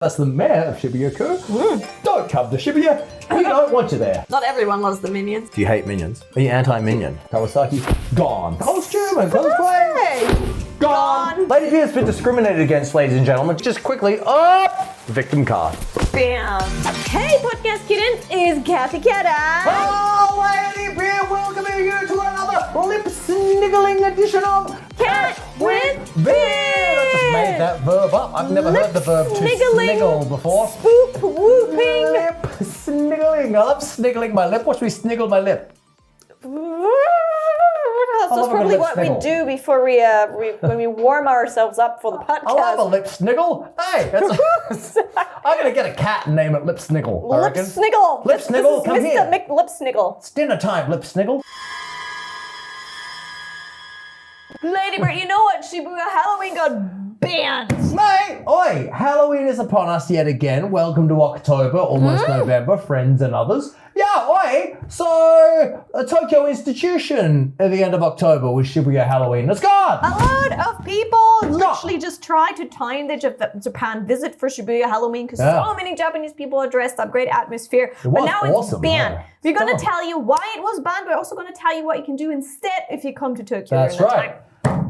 That's the mayor of Shibuya. Don't come to Shibuya. We don't want you there. Not everyone loves the minions. Do you hate minions? Are you anti-minion? Kawasaki, gone. Costume and cosplay, gone. Ladybeard's been discriminated against, ladies and gentlemen. Just quickly, victim card. Bam. Hey, podcast kittens, is Cathy Cat. Oh, Ladybeard, welcoming you to another lip-sniggling edition of Cat with Beard. I just made that verb up. I've never heard the verb to sniggle before. Spook whooping. Lip sniggling. I love sniggling my lip. Watch me sniggle my lip. That's probably what we do before we when we warm ourselves up for the podcast. I love a lip sniggle. Hey, I'm gonna get a cat and name it Lip Sniggle. I reckon. Lip Sniggle. Lip Sniggle, come here. Mr. Lip Sniggle. It's dinner time, Lip Sniggle. Ladybeard, you know what? Shibuya Halloween got banned. Mate, oi, Halloween is upon us yet again. Welcome to October, almost November, friends and others. Yeah, oi, so a Tokyo institution at the end of October with Shibuya Halloween. It's gone. A lot of people literally just try to time the Japan visit for Shibuya Halloween because so many Japanese people are dressed up, great atmosphere. But now it's banned. Yeah. We're going to tell you why it was banned. We're also going to tell you what you can do instead if you come to Tokyo. That's right.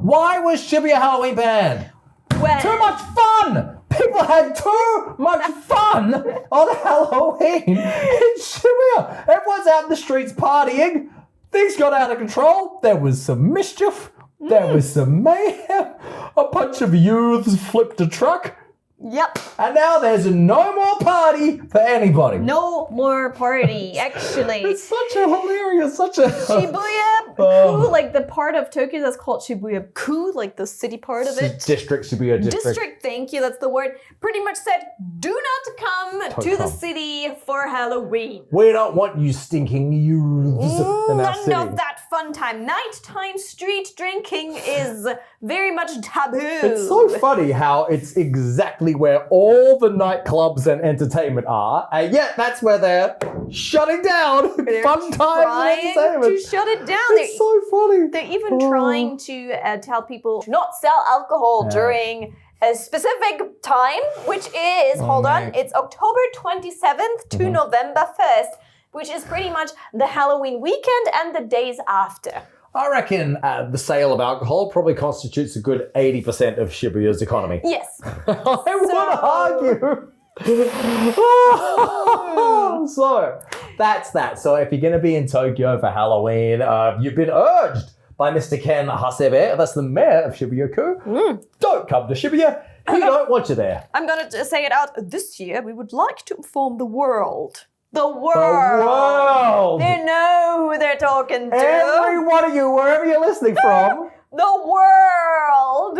Why was Shibuya Halloween banned? Well, too much fun! People had too much fun on Halloween in Shibuya. Everyone's out in the streets partying. Things got out of control. There was some mischief. There was some mayhem. A bunch of youths flipped a truck. Yep. And now there's no more party for anybody. No more party, actually. It's such a hilarious, Shibuya-ku, like the part of Tokyo that's called Shibuya-ku, like the city part of it. District, Shibuya district. District, thank you, that's the word. Pretty much said, do not come to the city for Halloween. We don't want you stinking youths in our city. None of that fun time. Nighttime street drinking is very much taboo. It's so funny how it's exactly where all the nightclubs and entertainment are, and yet that's where they're shutting down fun times and entertainment. To shut it down. It's so funny. They're even trying to tell people to not sell alcohol during a specific time, which is, it's October 27th to November 1st, which is pretty much the Halloween weekend and the days after. I reckon the sale of alcohol probably constitutes a good 80% of Shibuya's economy. Yes. I would argue. So, that's that. So if you're going to be in Tokyo for Halloween, you've been urged by Mr. Ken Hasebe, that's the mayor of Shibuya-ku. Don't come to Shibuya. We don't want you there. I'm going to say it out. This year, we would like to inform the world. The world. They know who they're talking to. Every one of you, wherever you're listening from. The world.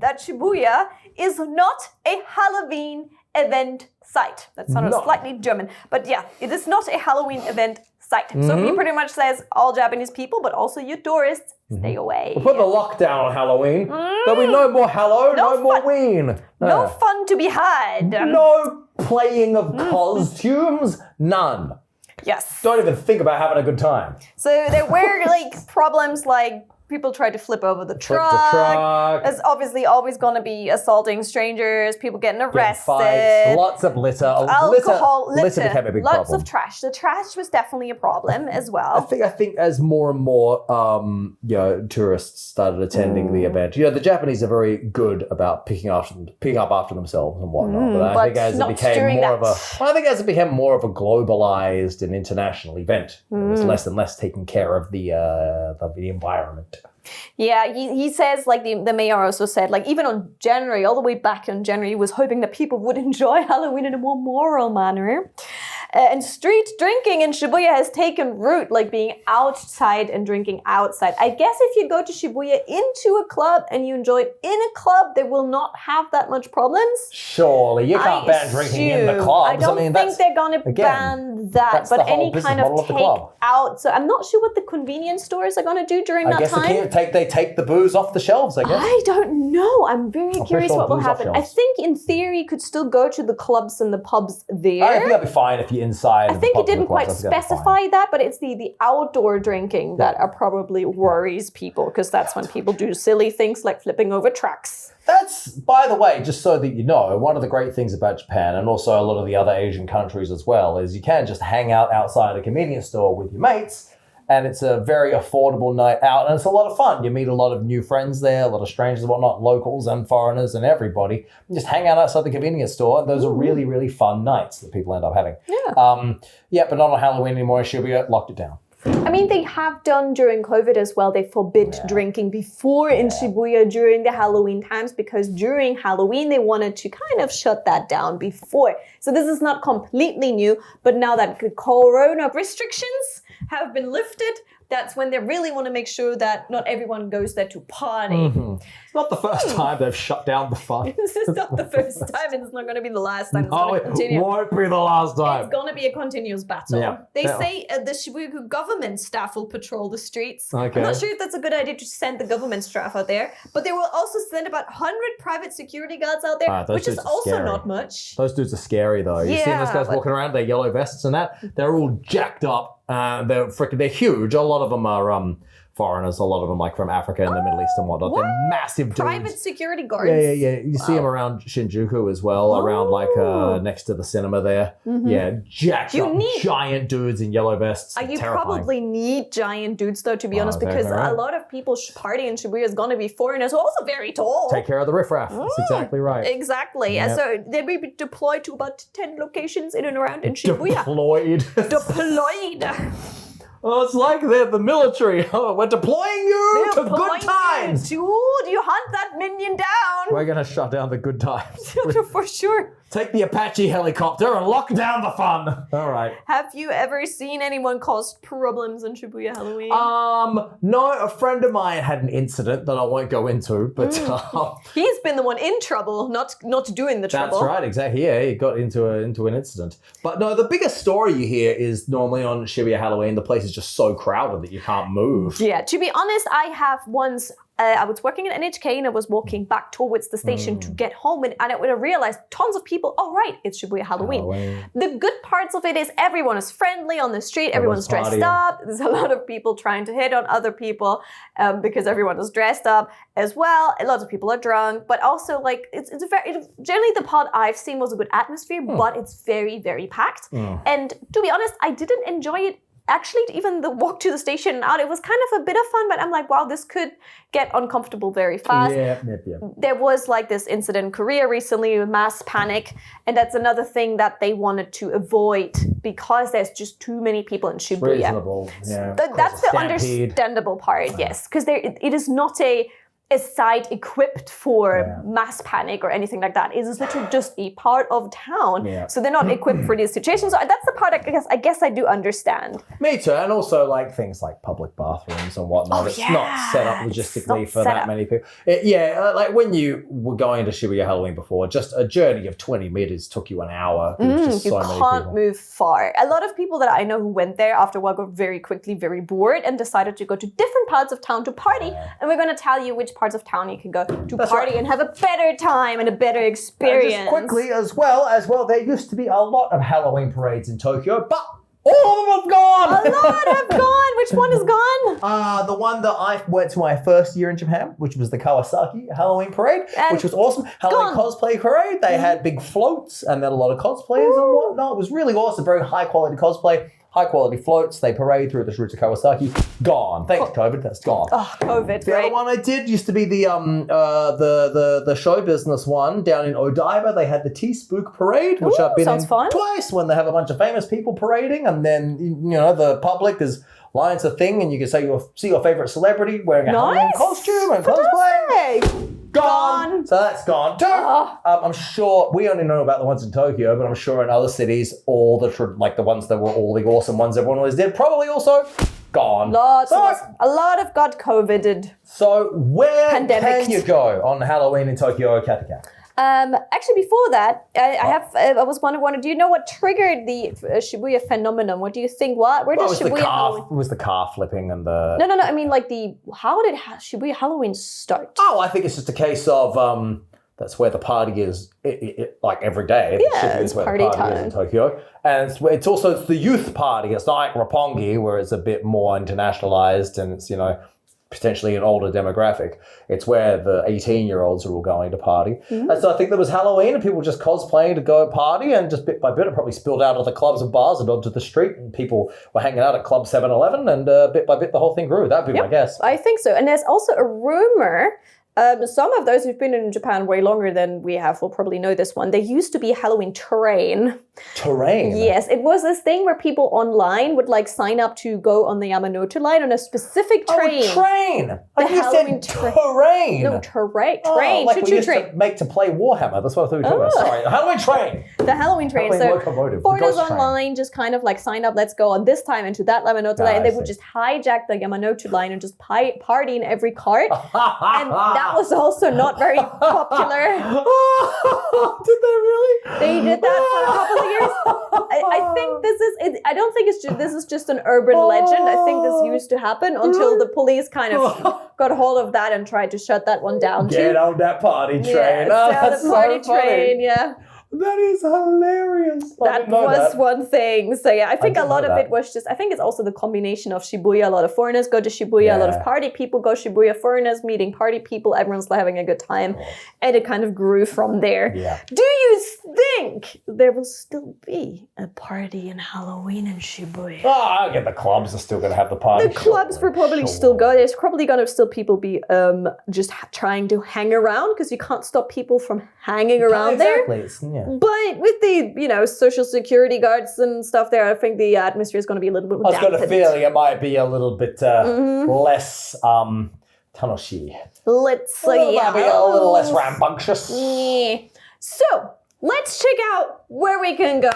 That Shibuya is not a Halloween event site. That sounded slightly German. But yeah, it is not a Halloween event site. So he pretty much says all Japanese people, but also you tourists, stay away. We'll put the lockdown on Halloween. There'll be no more Hallow, no more Ween. No fun to be had. No playing of costumes, none. Yes. Don't even think about having a good time. So there were problems like people tried to flip over the truck. There's obviously always going to be assaulting strangers, people getting arrested. Fights, lots of litter. Alcohol, litter became a big problem. Lots of trash. The trash was definitely a problem as well. I think as more and more tourists started attending the event, the Japanese are very good about picking up after themselves and whatnot. But I think as it became more of a globalized and international event, it was less and less taking care of the environment. Yeah, he says, the mayor also said, even on January, all the way back in January, he was hoping that people would enjoy Halloween in a more moral manner. And street drinking in Shibuya has taken root, being outside and drinking outside. I guess if you go to Shibuya into a club and you enjoy it in a club, they will not have that much problems. Surely, you can't ban drinking in the clubs. I don't think they're going to ban that, but any kind of take out. So I'm not sure what the convenience stores are going to do during that time. They take the booze off the shelves, I guess. I don't know. I'm very curious what will happen. I think in theory you could still go to the clubs and the pubs there. I think that'd be fine if you're inside. I think it didn't quite specify that, but it's the outdoor drinking that probably worries people, because that's when people do silly things like flipping over trucks. That's, by the way, just so that you know, one of the great things about Japan, and also a lot of the other Asian countries as well, is you can just hang out outside a convenience store with your mates, and it's a very affordable night out, and it's a lot of fun. You meet a lot of new friends there, a lot of strangers and whatnot, locals and foreigners and everybody. You just hang out outside the convenience store, and those are really, really fun nights that people end up having. Yeah. But not on Halloween anymore in Shibuya. Locked it down. I mean, they have done during COVID as well. They forbid drinking before in Shibuya during the Halloween times, because during Halloween, they wanted to kind of shut that down before. So this is not completely new, but now that the corona restrictions have been lifted, that's when they really want to make sure that not everyone goes there to party. It's not the first time they've shut down the fun. This is not the first time, and it's not going to be the last time. It's going to continue. It won't be the last time. It's going to be a continuous battle. Yeah. They say the Shibuya government staff will patrol the streets. Okay. I'm not sure if that's a good idea to send the government staff out there, but they will also send about 100 private security guards out there, which is also scary. Not much. Those dudes are scary, though. You see those guys walking around, their yellow vests and that? They're all jacked up. They're huge. A lot of them are foreigners. A lot of them like from Africa and the Middle East and whatnot. What? They're massive dudes. Private security guards. Yeah. You see them around Shinjuku as well, around like next to the cinema there. Yeah, jacked up, giant dudes in yellow vests. You terrifying. Probably need giant dudes though, to be honest, because a lot of people party in Shibuya is going to be foreigners who are also very tall. Take care of the riffraff. That's exactly right. Exactly. Yep. So they'll be deployed to about 10 locations in and around in Shibuya. Deployed. Oh, it's like they're the military. Oh, we're deploying you to good times. Dude, you hunt that minion down. We're going to shut down the good times. For sure. Take the Apache helicopter and lock down the fun. All right. Have you ever seen anyone cause problems in Shibuya Halloween? No, a friend of mine had an incident that I won't go into, but he's been the one in trouble, not doing the trouble. That's right, exactly. Yeah, he got into an incident. But no, the biggest story you hear is normally on Shibuya Halloween, the place is just so crowded that you can't move. Yeah, to be honest, I have once. I was working at NHK and I was walking back towards the station to get home, and I realized tons of people, it's Shibuya Halloween. The good parts of it is everyone is friendly on the street, everyone's dressed up, there's a lot of people trying to hit on other people because everyone is dressed up as well. A lot of people are drunk, but also generally the part I've seen was a good atmosphere, but it's very, very packed. And to be honest, I didn't enjoy it. Actually, even the walk to the station and out, it was kind of a bit of fun, but I'm like, wow, this could get uncomfortable very fast. Yeah. There was like this incident in Korea recently with mass panic, and that's another thing that they wanted to avoid because there's just too many people in Shibuya. Reasonable, yeah. That's the understandable part, yes, because it is not a site equipped for mass panic or anything like that. It is literally just a part of town. Yeah. So they're not equipped for these situations. So that's the part I guess I do understand. Me too. And also like things like public bathrooms and whatnot. It's not set up logistically for that many people. Like when you were going to Shibuya Halloween before, just a journey of 20 meters took you an hour. You can't move far. A lot of people that I know who went there after a while got very quickly very bored and decided to go to different parts of town to party. And we're going to tell you which parts of town you can go to party and have a better time and a better experience. And just quickly as well, there used to be a lot of Halloween parades in Tokyo, but all of them have gone! A lot have gone! Which one is gone? The one that I went to my first year in Japan, which was the Kawasaki Halloween parade, which was awesome. Halloween cosplay parade. They had big floats and then a lot of cosplayers and whatnot. It was really awesome. Very high quality cosplay. High quality floats, they parade through the streets of Kawasaki. Gone. Thanks, COVID. That's gone. Oh, COVID. The other one I did used to be the show business one down in Odaiba. They had the Tea-Spook Parade, which I've been in twice, when they have a bunch of famous people parading, and then the public is lines a thing, and you can see your favorite celebrity wearing a Halloween costume and cosplay. Gone. So that's gone too. I'm sure we only know about the ones in Tokyo, but I'm sure in other cities, all the ones that were all the awesome ones everyone always did, probably also gone. A lot of got COVIDed. So where can you go on Halloween in Tokyo, Cathy Cat? Actually, before that, I was wondering, do you know what triggered the Shibuya phenomenon? What do you think? Where did Shibuya Halloween? It was the car flipping and the... No. I mean, how did Shibuya Halloween start? Oh, I think it's just a case of That's where the party is, like every day. Yeah, it's party time in Tokyo. And it's also the youth party. It's not like Roppongi, where it's a bit more internationalized and it's, potentially an older demographic. It's where the 18-year-olds are all going to party. And so I think there was Halloween and people just cosplaying to go party, and just bit by bit it probably spilled out of the clubs and bars and onto the street, and people were hanging out at Club 7-Eleven, and bit by bit the whole thing grew. That'd be my guess. I think so. And there's also a rumor. Some of those who've been in Japan way longer than we have will probably know this one. There used to be a Halloween train. Terrain? Yes, it was this thing where people online would sign up to go on the Yamanote line on a specific train. Oh, train! The Halloween terrain! No, train. Like we used train. to make to play Warhammer. That's what I thought you were talking about. Sorry, the Halloween train! The Halloween train. Halloween so locomotive. foreigners online just kind of sign up, let's go on this time into that Yamanote line, and they would just hijack the Yamanote line and just party in every cart. And that was also not very popular. Did they really? They did that for a couple of years. I think this is. I don't think this is just an urban legend. I think this used to happen until the police kind of got hold of that and tried to shut that one down. Get on that party train. Yeah, That's the party so funny. train. Yeah. That is hilarious. That was one thing. So yeah, I think a lot of that. it was just, I think it's also the combination of Shibuya. A lot of foreigners go to Shibuya, a lot of party people go Shibuya, foreigners meeting party people, everyone's having a good time. And it kind of grew from there. Yeah. Do you think there will still be a party in Halloween in Shibuya? I get the clubs are still going to have the party. The clubs will probably still go. There's probably going to still people be just trying to hang around, because you can't stop people from hanging around there. Yeah. But with the, social security guards and stuff there, I think the atmosphere is going to be a little bit I was dampened. got a feeling it might be a little bit less tanoshi. Let's Might be a little less rambunctious. Yeah. So, let's check out where we can go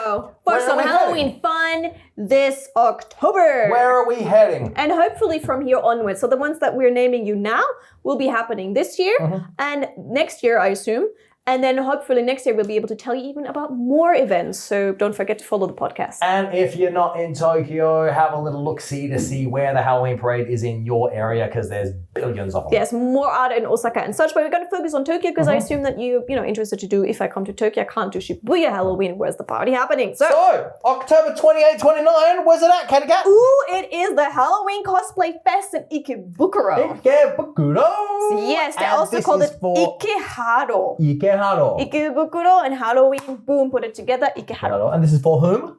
for Where are some we Halloween fun this October. Where are we heading? And hopefully from here onwards. So the ones that we're naming you now will be happening this year and next year, I assume. And then hopefully next year we'll be able to tell you even about more events. So don't forget to follow the podcast. And if you're not in Tokyo, have a little look-see to see where the Halloween parade is in your area, because there's billions of them. Yes, more out in Osaka and such, but we're going to focus on Tokyo because I assume that you're interested to do, if I come to Tokyo, I can't do Shibuya Halloween. Where's the party happening? So October 28, 29, where's it at, Cathy Cat? Ooh, it is the Halloween Cosplay Fest in Ikebukuro. Ikebukuro. Yes, they also call it Ikeharo. Ikeharo. Ikebukuro and Halloween, boom, put it together, Ikeharo. And this is for whom?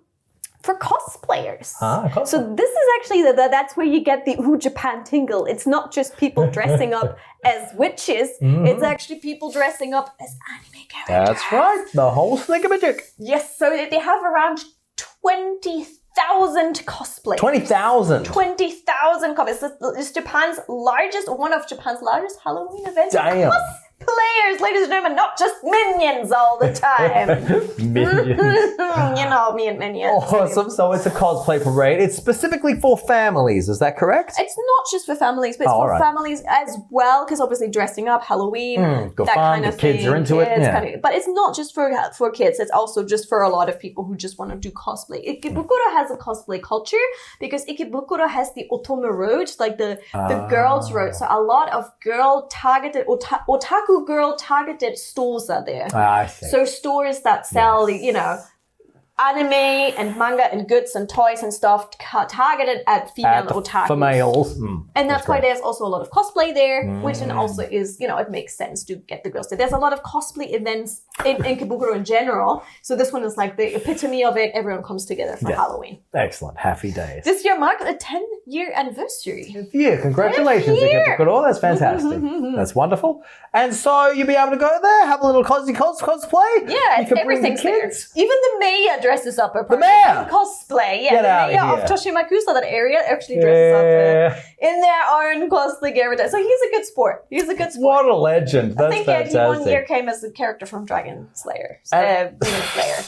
For cosplayers. Cosplay. So this is actually, that's where you get the Ooh Japan tingle. It's not just people dressing up as witches. It's actually people dressing up as anime characters. That's right. The whole snickamajick. Yes, so they have around 20,000 cosplays. 20,000. 20,000 cosplays. It's Japan's largest, one of Japan's largest Halloween events. Damn. Players, ladies and gentlemen, not just minions all the time. Minions. Me and minions. Awesome. So it's a cosplay parade. It's specifically for families. Is that correct? It's not just for families, but it's for families as well, because obviously dressing up, Halloween, good that fun. kind of Kids thing. are into it. But it's not just for kids. It's also just for a lot of people who just want to do cosplay. Ikebukuro has a cosplay culture because Ikebukuro has the Otome Road, like the girls' road. So a lot of girl-targeted, otaku girl-targeted stores are there. I see. So stores that sell, anime and manga and goods and toys and stuff targeted at female otakus. For males. And that's why there's also a lot of cosplay there, which then also is, it makes sense to get the girls there. There's a lot of cosplay events in Ikebukuro in general. So this one is like the epitome of it. Everyone comes together for Halloween. Excellent. Happy days. This year marks a 10-year anniversary. Yeah, congratulations, Ikebukuro. That's fantastic. That's wonderful. And so you'll be able to go there, have a little cosplay. Yeah, everything's there. Even the mayor dresses up. The mayor? Cosplay. Yeah, Get the out mayor of of Toshimakusa, that area, actually dresses up in their own cosplay gear. So he's a good sport. What a legend. That's fantastic. He one year came as a character from Dragon Slayer. Demon Slayer.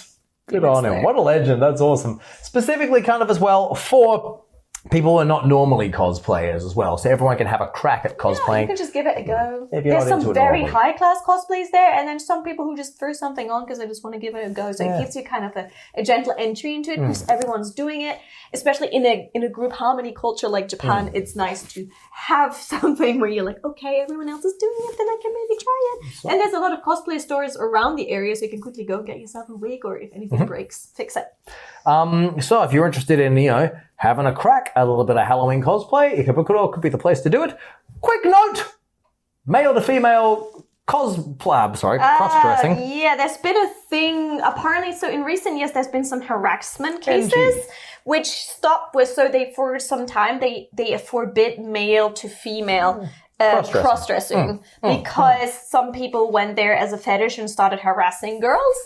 Good on him. What a legend. That's awesome. Specifically kind of as well for people are not normally cosplayers as well, so everyone can have a crack at cosplaying. You can just give it a go. There's some very high-class cosplays there, and then some people who just throw something on because they just want to give it a go. So it gives you kind of a gentle entry into it because everyone's doing it. Especially in a group harmony culture like Japan, it's nice to have something where you're like, okay, everyone else is doing it, then I can maybe try it. And there's a lot of cosplay stores around the area, so you can quickly go get yourself a wig, or if anything breaks, fix it. So if you're interested in, having a crack at a little bit of Halloween cosplay, Ikebukuro could be the place to do it. Quick note, male to female cross-dressing. Yeah, there's been a thing, apparently, so in recent years, there's been some harassment cases, which stopped with, so for some time, they forbid male to female cross-dressing because some people went there as a fetish and started harassing girls.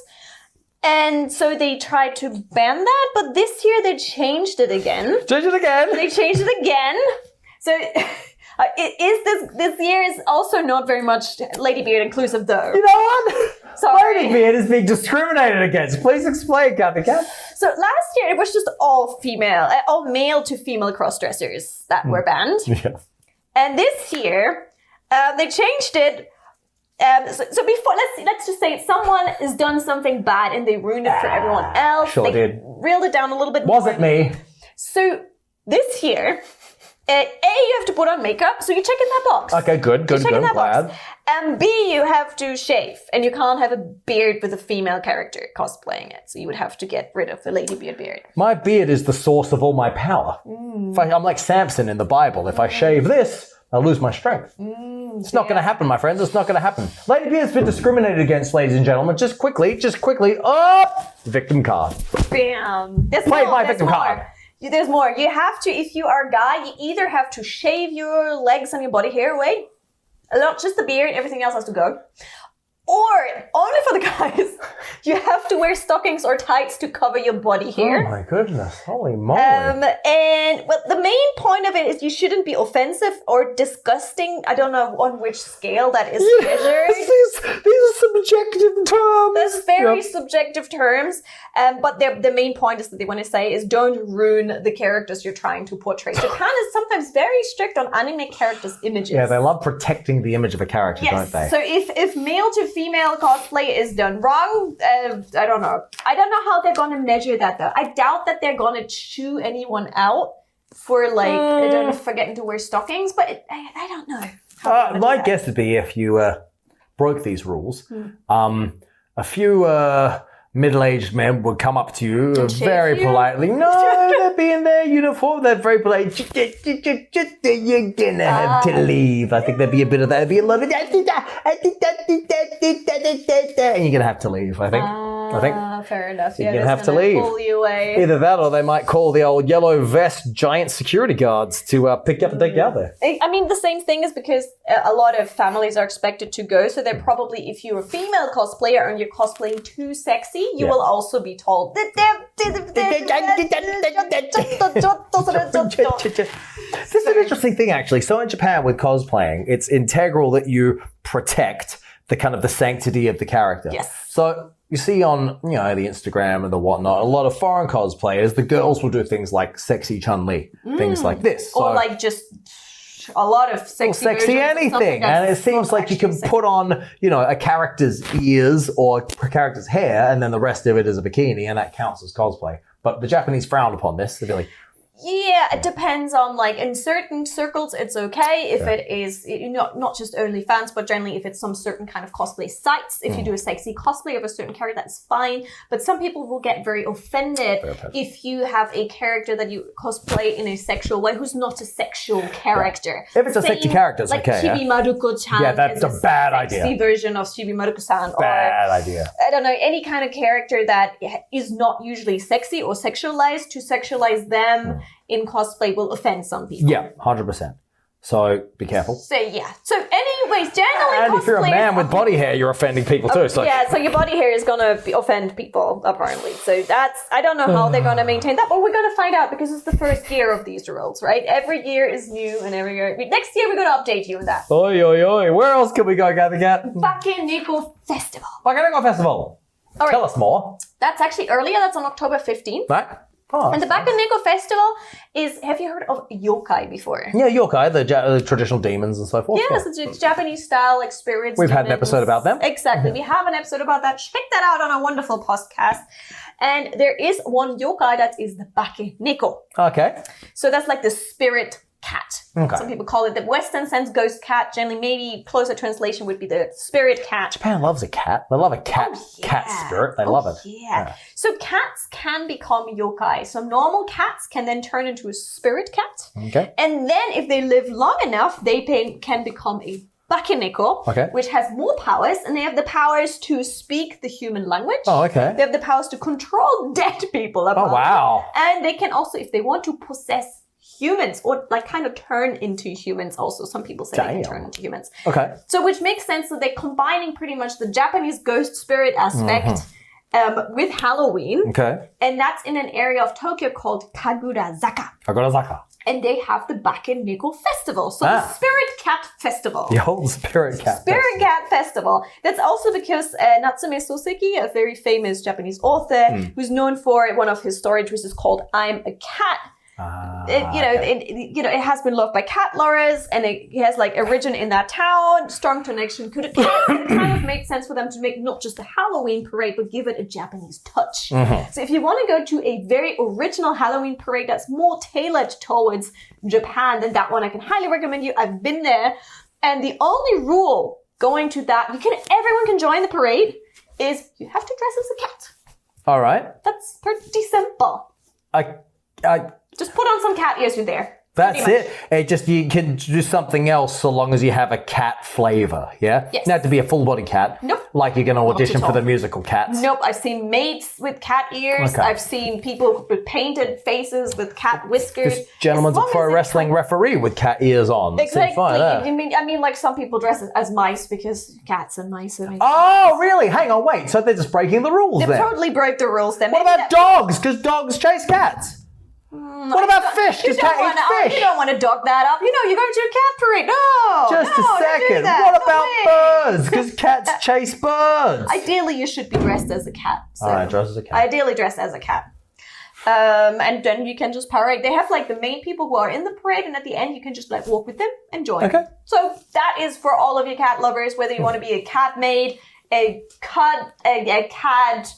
And so they tried to ban that, but this year they changed it again. They changed it again. So this year is also not very much Ladybeard inclusive, though. You know what? Sorry. Ladybeard is being discriminated against. Please explain, Cathy Cat. So last year it was just all male to female cross-dressers that were banned. Yeah. And this year they changed it. So before, let's just say someone has done something bad and they ruined it for everyone else. Sure they did. Reeled it down a little bit. Wasn't me. So this year, you have to put on makeup, so you check in that box. Okay, good. Glad. And B, you have to shave, and you can't have a beard with a female character cosplaying it. So you would have to get rid of the Ladybeard beard. My beard is the source of all my power. I'm like Samson in the Bible. If I shave this, I'll lose my strength. It's not going to happen, my friends. It's not going to happen. Ladybeard's been discriminated against, ladies and gentlemen. Just quickly. Victim card. Bam. There's victim card. There's more. You have to, if you are a guy, you either have to shave your legs and your body hair away. Not just the beard, everything else has to go. Or, only for the guys, you have to wear stockings or tights to cover your body hair. Oh my goodness, holy moly. And the main point of it is you shouldn't be offensive or disgusting. I don't know on which scale that is measured. These are subjective terms. There's very subjective terms. But the main point is that they want to say is don't ruin the characters you're trying to portray. Japan is sometimes very strict on anime characters' images. Yeah, they love protecting the image of a character, don't they? So if male to female cosplay is done wrong, I don't know. I don't know how they're going to measure that, though. I doubt that they're going to chew anyone out for, forgetting to wear stockings, but I don't know. My guess would be if you broke these rules, a few middle-aged men would come up to you very politely. No, they'd be in their uniform. They're very polite. You're gonna have to leave. I think there'd be a bit of that. There'd be a lot of and you're gonna have to leave, I think. Fair enough. You're gonna have to leave. Pull you away. Either that, or they might call the old yellow vest giant security guards to pick you up and take you out there. I mean, the same thing is because a lot of families are expected to go, so they're probably, if you're a female cosplayer and you're cosplaying too sexy, you will also be told that This is an interesting thing, actually. So in Japan, with cosplaying, it's integral that you protect the sanctity of the character. Yes. So you see on, the Instagram and the whatnot, a lot of foreign cosplayers, the girls will do things like sexy Chun-Li, things like this. Or just a lot of sexy anything. And it seems like you can put on, a character's ears or a character's hair, and then the rest of it is a bikini, and that counts as cosplay. But the Japanese frown upon this. They'd be like, yeah, it depends on, in certain circles, it's okay if it is not just OnlyFans, but generally if it's some certain kind of cosplay sites. If you do a sexy cosplay of a certain character, that's fine. But some people will get very offended if you have a character that you cosplay in a sexual way who's not a sexual character. If it's a sexy character, it's okay. Chibi Maruko-chan. Yeah, that's a bad idea. Sexy version of Chibi Maruko-san. Bad idea. I don't know, any kind of character that is not usually sexy or sexualized, to sexualize them in cosplay will offend some people. Yeah, 100%. So be careful. So yeah. So anyways, generally and if you're a man with body hair, you're offending people too. So yeah, so your body hair is gonna offend people apparently. So I don't know how they're gonna maintain that, but we're gonna find out because it's the first year of these rules, right? Every year is new, and every year next year we're gonna update you on that. Oi, oi, oi! Where else can we go, Cathy Cat? Bakaneko Festival. Bakaneko Festival. Tell us more. That's actually earlier. That's on October 15th. Right. Oh, and the Bakaneko Festival is, have you heard of yokai before? Yeah, yokai, the traditional demons and so forth. Yes, it's Japanese style, like spirits. We've had an episode about them. Exactly. We have an episode about that. Check that out on our wonderful podcast. And there is one yokai that is the Bakaneko. Okay. So that's like the spirit cat. Okay. Some people call it the Western sense ghost cat. Generally, maybe closer translation would be the spirit cat. Japan loves a cat. They love a cat spirit. They love it. Yeah. So cats can become yokai. So normal cats can then turn into a spirit cat. Okay. And then if they live long enough, they can become a Bakaneko, which has more powers, and they have the powers to speak the human language. Oh, okay. They have the powers to control dead people. Oh, wow. And they can also, if they want to, possess humans or like kind of turn into humans also. Some people say they can turn into humans. Okay. So which makes sense that they're combining pretty much the Japanese ghost spirit aspect with Halloween. Okay. And that's in an area of Tokyo called Kagurazaka. Kagurazaka. And they have the Bakaneko Festival. So the Spirit Cat Festival. The old Spirit Cat Cat Festival. That's also because Natsume Soseki, a very famous Japanese author, who's known for one of his stories, which is called I'm a Cat. It has been loved by cat lovers, and it has like origin in that town, strong connection to the cat. It kind of makes sense for them to make not just a Halloween parade, but give it a Japanese touch. So if you want to go to a very original Halloween parade that's more tailored towards Japan, then that one I can highly recommend you. I've been there, and the only rule going to that, everyone can join the parade, is you have to dress as a cat. All right. That's pretty simple. Just put on some cat ears, you're there. That's it. You can do something else so long as you have a cat flavor, yeah? Yes. You don't have to be a full-body cat. Nope. Like you're going to audition for the musical Cats. Nope. I've seen maids with cat ears. Okay. I've seen people with painted faces with cat whiskers. This gentleman's a pro wrestling referee with cat ears on. Exactly. Fine, I mean, like some people dress as mice because cats are nice. Oh, really? Hang on, wait. So they're just breaking the rules They then? totally broke the rules then. What about dogs? Because dogs chase cats. What about fish? Because cat eats fish. You don't want to dog that up. You're going to a cat parade. No. Just a second. What about birds? Because cats chase birds. Ideally, you should be dressed as a cat. So all right, dressed as a cat. Ideally dressed as a cat. And then you can just parade. They have like the main people who are in the parade, and at the end you can just like walk with them and join. Okay. So that is for all of your cat lovers, whether you want to be a cat maid, a cat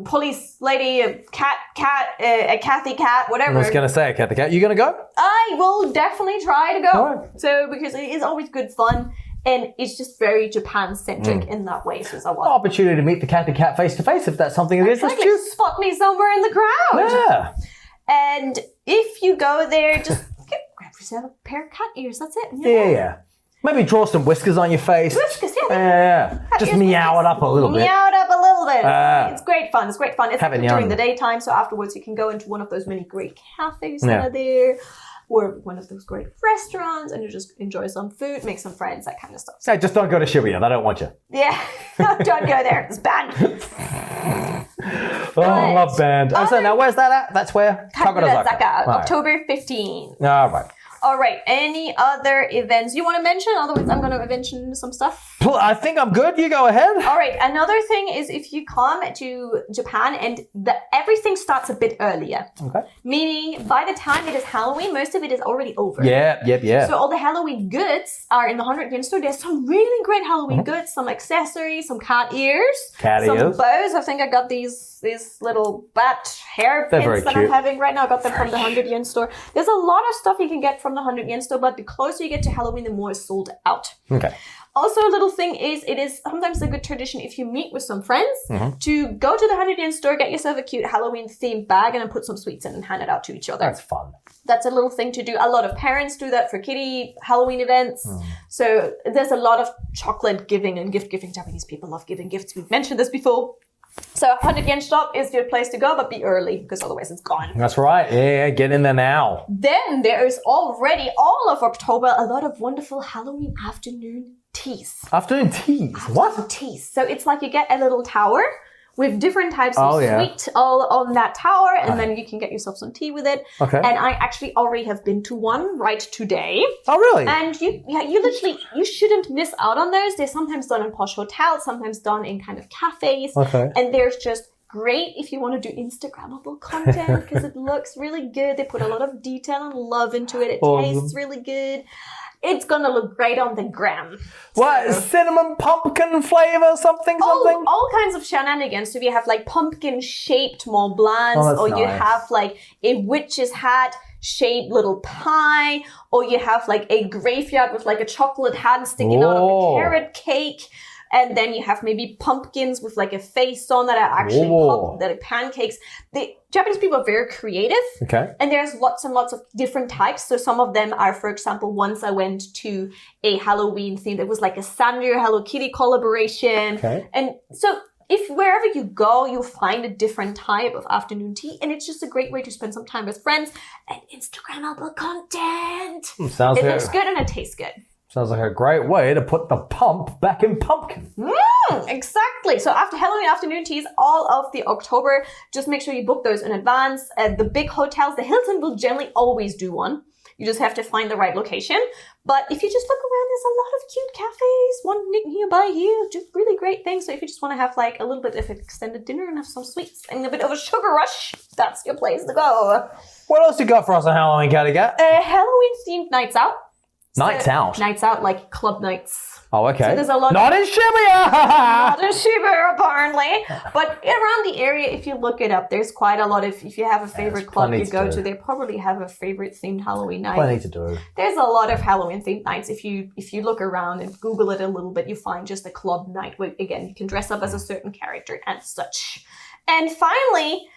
police lady, a Cathy Cat, whatever. I was going to say, Cathy Cat, you going to go? I will definitely try to go. All right. So, because it is always good fun, and it's just very Japan-centric in that way. So, Opportunity to meet the Cathy Cat face-to-face if that's something of interest to you. Spot me somewhere in the crowd. Yeah. And if you go there, just grab yourself a pair of cat ears. That's it. Yeah. Maybe draw some whiskers on your face. Whiskers, yeah. Just meow it up a little bit. Meow it up a little bit. It's great fun. It's Have during the daytime, so afterwards you can go into one of those many great cafes that are there, or one of those great restaurants, and you just enjoy some food, make some friends, that kind of stuff. So just don't go to Shibuya. They don't want you. Yeah. Don't go there. It's banned. I love band. So now where's that at? That's where? Kagurazaka, October 15. All right. All right. Any other events you want to mention? Otherwise, I'm going to mention some stuff. I think I'm good. You go ahead. All right. Another thing is if you come to Japan and everything starts a bit earlier. Okay. Meaning by the time it is Halloween, most of it is already over. Yeah. So all the Halloween goods are in the 100 yen store. There's some really great Halloween goods, some accessories, some cat ears. Some bows. I think I got these little bat hair pins that I'm having right now. I got them from the 100 yen store. There's a lot of stuff you can get from the 100 yen store, but the closer you get to Halloween, the more is sold out. Okay. Also, a little thing is, it is sometimes a good tradition if you meet with some friends to go to the 100 yen store, get yourself a cute Halloween themed bag, and then put some sweets in and hand it out to each other. That's fun. That's a little thing to do. A lot of parents do that for kiddie Halloween events. So there's a lot of chocolate giving and gift giving. Japanese people love giving gifts. We've mentioned this before. So 100 yen shop is your place to go, but be early because otherwise it's gone. That's right. Yeah, get in there now. Then there is already all of October a lot of wonderful Halloween afternoon teas. Afternoon teas? What? Teas. So it's like you get a little tower with different types of sweet all on that tower, and then you can get yourself some tea with it. Okay. And I actually already have been to one right today. Oh, really? And you shouldn't miss out on those. They're sometimes done in posh hotels, sometimes done in kind of cafes. Okay. And there's just great if you want to do Instagrammable content because it looks really good. They put a lot of detail and love into it. It tastes really good. It's going to look great on the gram. What? So, cinnamon pumpkin flavor, something? All kinds of shenanigans. So you have like pumpkin-shaped Mont Blancs, or you have like a witch's hat shaped little pie, or you have like a graveyard with like a chocolate hand sticking out of a carrot cake. And then you have maybe pumpkins with like a face on that are actually that are pancakes. The Japanese people are very creative. Okay. And there's lots and lots of different types. So some of them are, for example, once I went to a Halloween theme. It was like a Sanrio Hello Kitty collaboration. Okay. And so if wherever you go, you'll find a different type of afternoon tea. And it's just a great way to spend some time with friends and Instagrammable content. It looks good and it tastes good. Sounds like a great way to put the pump back in pumpkin. Exactly. So after Halloween afternoon teas, all of the October, just make sure you book those in advance. The big hotels, the Hilton will generally always do one. You just have to find the right location. But if you just look around, there's a lot of cute cafes, one nearby here, just really great things. So if you just want to have like a little bit of an extended dinner and have some sweets and a bit of a sugar rush, that's your place to go. What else you got for us on Halloween, Cathy Cat? Halloween themed nights out. Nights out? Nights out, like club nights. Oh, okay. So there's a lot Not in Shibuya! Not in Shibuya, apparently. But around the area, if you look it up, there's quite a lot of, if you have a favorite club you go to, they probably have a favorite themed Halloween night. Plenty to do. There's a lot of Halloween themed nights. If you look around and Google it a little bit, you find just a club night where, again, you can dress up as a certain character and such. And finally,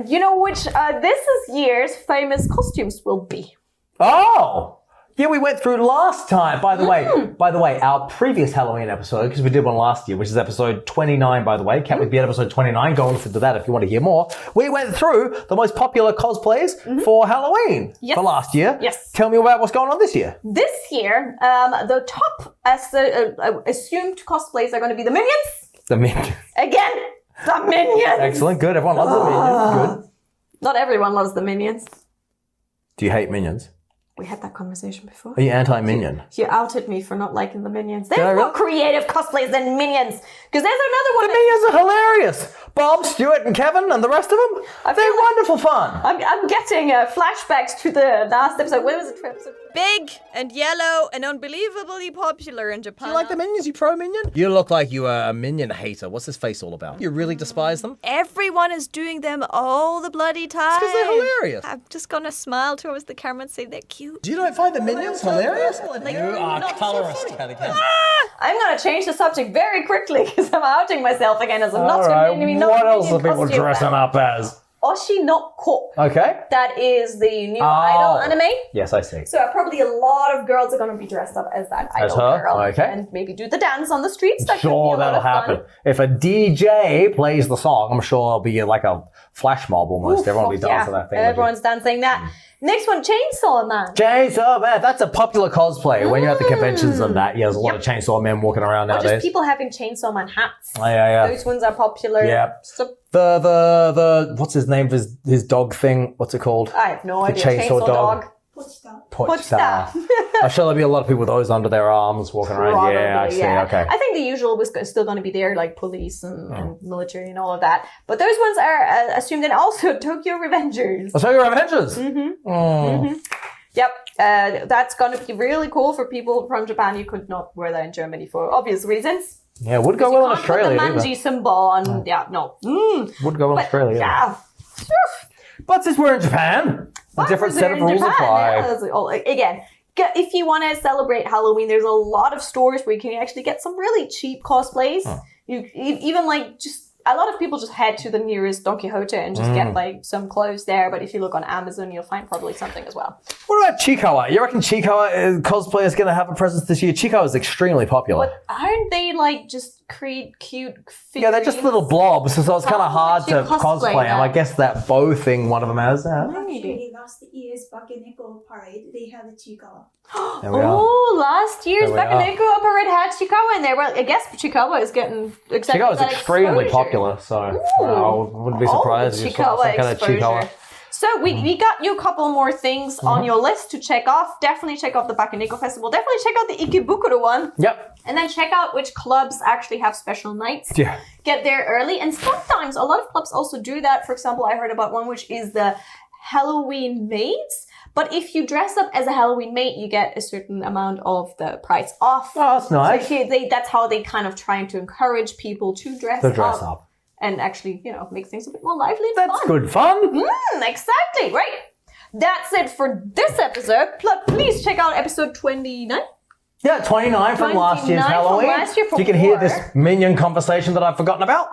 you know which this year's famous costumes will be. Oh! Yeah, we went through last time. By the way, our previous Halloween episode, because we did one last year, which is episode 29, by the way. Cat with Beard episode 29. Go and listen to that if you want to hear more. We went through the most popular cosplays for Halloween for last year. Yes. Tell me about what's going on this year. This year, the top assumed cosplays are going to be the Minions. The Minions. Again, the Minions. Excellent. Good. Everyone loves the Minions. Good. Not everyone loves the Minions. Do you hate Minions? We had that conversation before. Are you anti-Minion? You outed me for not liking the Minions. There's more creative cosplays than Minions. Because there's another one. The Minions are hilarious. Bob, Stuart, and Kevin, and the rest of them. They're wonderful fun. I'm getting flashbacks to the last episode. Where was it? Big and yellow and unbelievably popular in Japan. Do you like the Minions? You pro-Minion? You look like you are a Minion hater. What's this face all about? You really despise them? Everyone is doing them all the bloody time. Because they're hilarious. I'm just going to smile towards the camera and say they're cute. Do you not find the Minions hilarious? You are colorist, Cathy Cat. I'm going to change the subject very quickly because I'm outing myself again as I'm not Minion. What else are people dressing up as? Oshi no Ko. Okay. That is the new idol anime. Yes, I see. So probably a lot of girls are going to be dressed up as that idol girl. Okay. And maybe do the dance on the streets. That sure, that'll happen. If a DJ plays the song, I'm sure it'll be like a flash mob almost. Everyone will be dancing that thing. Everyone's dancing that. Next one, Chainsaw Man. Chainsaw Man, that's a popular cosplay. When you're at the conventions and that, there's a lot of Chainsaw Men walking around nowadays. Or just people having Chainsaw Man hats. Oh, yeah. Those ones are popular. Yeah. So, the what's his name for his dog thing? What's it called? I have no idea. Chainsaw dog. Pochita. I'm sure there'll be a lot of people with those under their arms walking around. Probably, yeah, I see. Okay. I think the usual was still going to be there, like police and military and all of that. But those ones are assumed, and also Tokyo Revengers. Oh, Tokyo Revengers? Yep. That's going to be really cool for people from Japan. You could not wear that in Germany for obvious reasons. Yeah, would go well in Australia. Put the manji symbol on. Yeah, no. Would go in Australia. Yeah. But since we're in Japan, a different set of rules apply. Again, if you want to celebrate Halloween, there's a lot of stores where you can actually get some really cheap cosplays. You even like just a lot of people just head to the nearest Don Quixote and just get like some clothes there. But if you look on Amazon, you'll find probably something as well. What about Chikawa? You reckon Chikawa cosplay is going to have a presence this year? Chikawa is extremely popular. But aren't they like just create cute figurines? Yeah, they're just little blobs, so it's kind of hard to cosplay them. I guess that bow thing one of them has. Actually, last year's Bakaneko parade, they had a Chikawa. Last year's Bakaneko parade had Chikawa in there. Well, I guess Chikawa is getting exactly Chikawa is extremely popular, so I wouldn't be surprised if you saw some kind of Chikawa. So we got you a couple more things on your list to check off. Definitely check out the Bakaneko Festival. Definitely check out the Ikebukuro one. Yep. And then check out which clubs actually have special nights. Yeah. Get there early. And sometimes a lot of clubs also do that. For example, I heard about one which is the Halloween maids. But if you dress up as a Halloween maid, you get a certain amount of the price off. Oh, that's nice. So that's how they kind of trying to encourage people to dress up. And actually, make things a bit more lively and That's fun. good fun. Exactly, right. That's it for this episode. Please check out episode 29. Yeah, 29 from last year's Halloween. You can hear this minion conversation that I've forgotten about.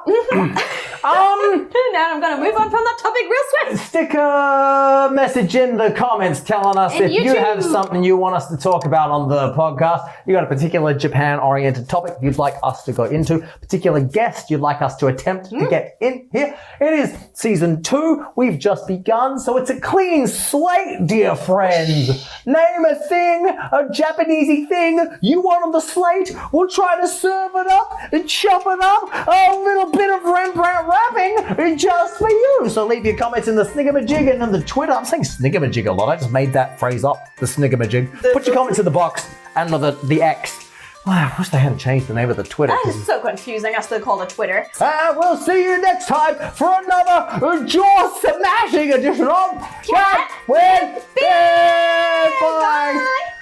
Now I'm going to move on from that topic real swift. Stick a message in the comments telling us if you have something you want us to talk about on the podcast. You got a particular Japan-oriented topic you'd like us to go into, particular guest you'd like us to attempt to get in here. It is season 2. We've just begun, so it's a clean slate, dear friends. Name a thing, a Japanesey thing you want on the slate. We'll try to serve it up and chop it up. A little bit of Rembrandt wrapping just for you. So leave your comments in the Sniggamajig and on the Twitter. I'm saying Sniggamajig a lot. I just made that phrase up, the Sniggamajig. Put your comments in the box and the X. I wish they hadn't changed the name of the Twitter. That is so confusing. I still call it Twitter. We'll see you next time for another jaw-smashing edition of Chat with Beer. Bye.